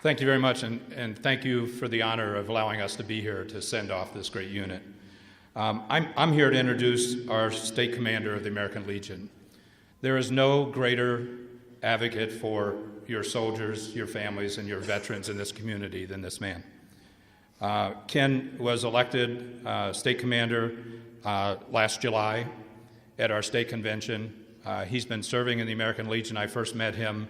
Thank you very much, and thank you for the honor of allowing us to be here to send off this great unit. I'm here to introduce our state commander of the American Legion. There is no greater advocate for your soldiers, your families, and your veterans in this community than this man. Ken was elected state commander last July at our state convention. He's been serving in the American Legion. I first met him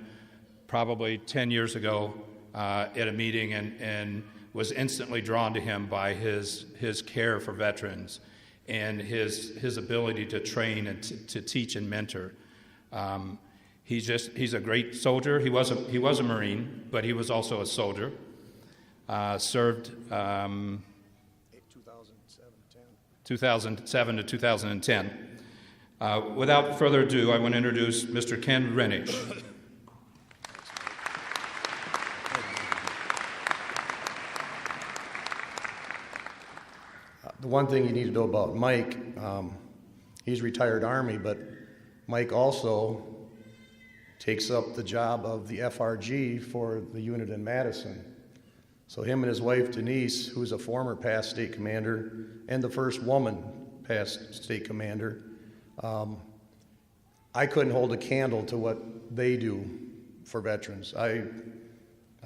probably 10 years ago at a meeting and was instantly drawn to him by his care for veterans and his ability to train and to teach and mentor. He's a great soldier. He was a Marine, but he was also a soldier. Served 2007 to 2010. Without further ado, I want to introduce Mr. Ken Rynes. The one thing you need to know about Mike, he's retired Army, but Mike also takes up the job of the FRG for the unit in Madison. So him and his wife Denise, who's a former past state commander and the first woman past state commander, I couldn't hold a candle to what they do for veterans. I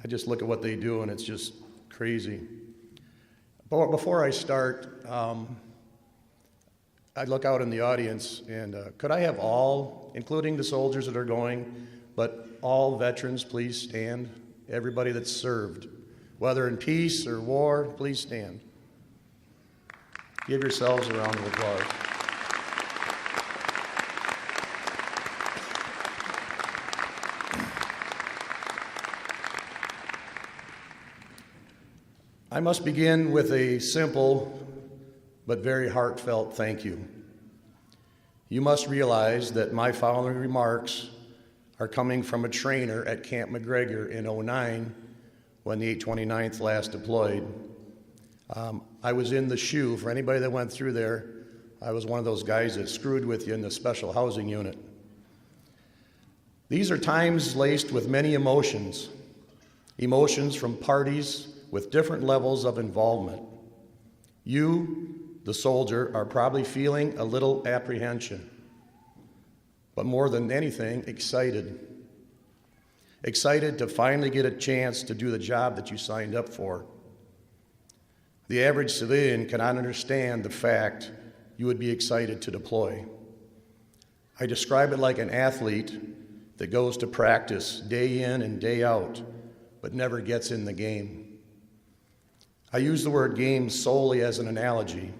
just look at what they do and it's just crazy. But before I start, I look out in the audience and could I have all, including the soldiers that are going, but all veterans please stand, everybody that's served. Whether in peace or war, please stand. Give yourselves a round of applause. I must begin with a simple but very heartfelt thank you. You must realize that my following remarks are coming from a trainer at Camp McGregor in '09 when the 829th last deployed. I was in the shoe. For anybody that went through there, I was one of those guys that screwed with you in the special housing unit. These are times laced with many emotions from parties with different levels of involvement. You, the soldier, are probably feeling a little apprehension, but more than anything, excited. Excited to finally get a chance to do the job that you signed up for. The average civilian cannot understand the fact you would be excited to deploy. I describe it like an athlete that goes to practice day in and day out, but never gets in the game. I use the word game solely as an analogy.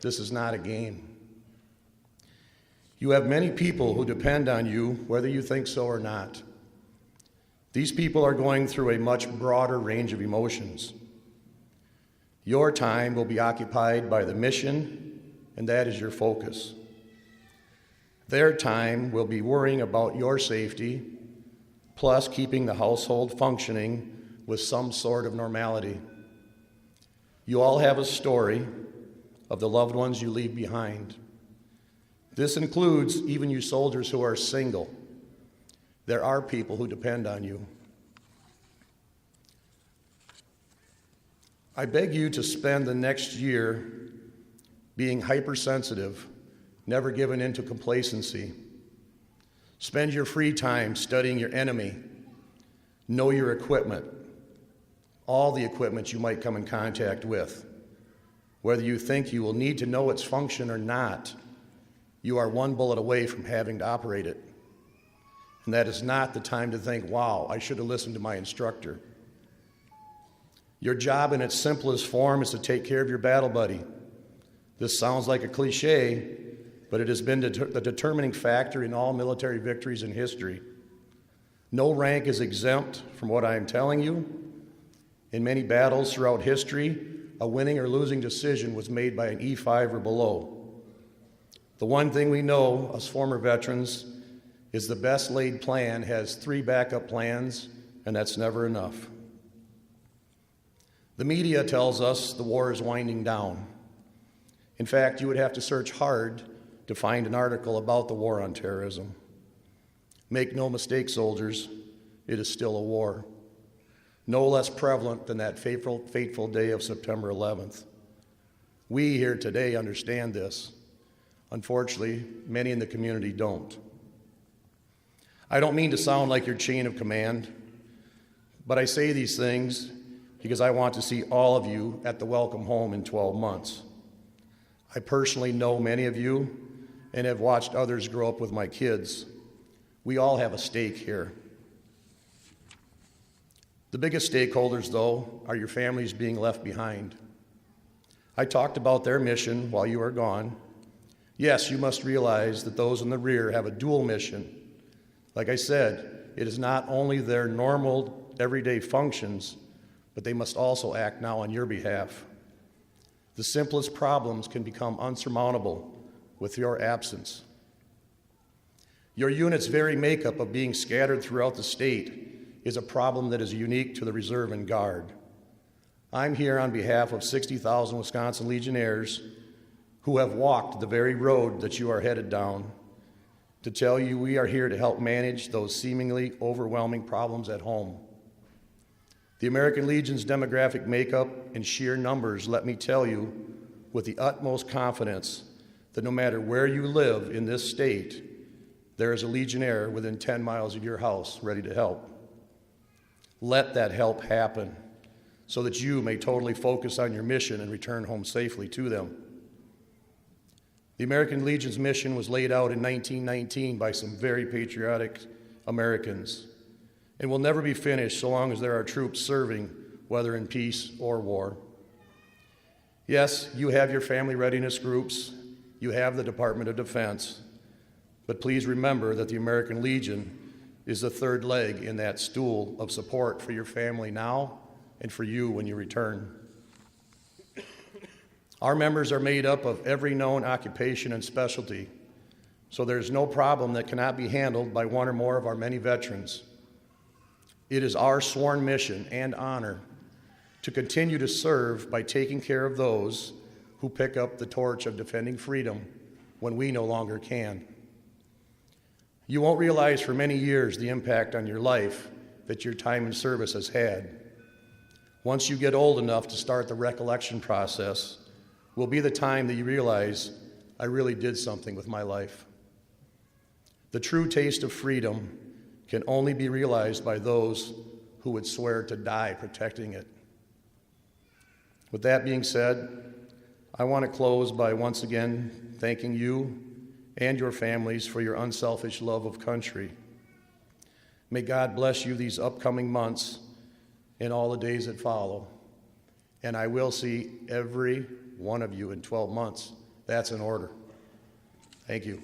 This is not a game. You have many people who depend on you, whether you think so or not. These people are going through a much broader range of emotions. Your time will be occupied by the mission, and that is your focus. Their time will be worrying about your safety, plus keeping the household functioning with some sort of normality. You all have a story of the loved ones you leave behind. This includes even you soldiers who are single. There are people who depend on you. I beg you to spend the next year being hypersensitive, never given into complacency. Spend your free time studying your enemy. Know your equipment, all the equipment you might come in contact with. Whether you think you will need to know its function or not, you are one bullet away from having to operate it. And that is not the time to think, wow, I should have listened to my instructor. Your job in its simplest form is to take care of your battle buddy. This sounds like a cliche, but it has been the determining factor in all military victories in history. No rank is exempt from what I am telling you. In many battles throughout history, a winning or losing decision was made by an E5 or below. The one thing we know, us former veterans, is the best laid plan has 3 backup plans, and that's never enough. The media tells us the war is winding down. In fact, you would have to search hard to find an article about the war on terrorism. Make no mistake, soldiers, it is still a war. no less prevalent than that fateful day of September 11th. We here today understand this. Unfortunately, many in the community don't. I don't mean to sound like your chain of command, but I say these things because I want to see all of you at the welcome home in 12 months. I personally know many of you and have watched others grow up with my kids. We all have a stake here. The biggest stakeholders, though, are your families being left behind. I talked about their mission while you are gone. Yes, you must realize that those in the rear have a dual mission. Like I said, it is not only their normal, everyday functions, but they must also act now on your behalf. The simplest problems can become unsurmountable with your absence. Your unit's very makeup of being scattered throughout the state is a problem that is unique to the Reserve and Guard. I'm here on behalf of 60,000 Wisconsin Legionnaires who have walked the very road that you are headed down to tell you we are here to help manage those seemingly overwhelming problems at home. The American Legion's demographic makeup and sheer numbers let me tell you with the utmost confidence that no matter where you live in this state, there is a Legionnaire within 10 miles of your house ready to help. Let that help happen so that you may totally focus on your mission and return home safely to them. The American Legion's mission was laid out in 1919 by some very patriotic Americans and will never be finished so long as there are troops serving, whether in peace or war. Yes, you have your family readiness groups, you have the Department of Defense, but please remember that the American Legion is the third leg in that stool of support for your family now and for you when you return. Our members are made up of every known occupation and specialty, so there's no problem that cannot be handled by one or more of our many veterans. It is our sworn mission and honor to continue to serve by taking care of those who pick up the torch of defending freedom when we no longer can. You won't realize for many years the impact on your life that your time in service has had. Once you get old enough to start the recollection process, will be the time that you realize, I really did something with my life. The true taste of freedom can only be realized by those who would swear to die protecting it. With that being said, I want to close by once again thanking you and your families for your unselfish love of country. May God bless you these upcoming months and all the days that follow. And I will see every one of you in 12 months. That's an order. Thank you.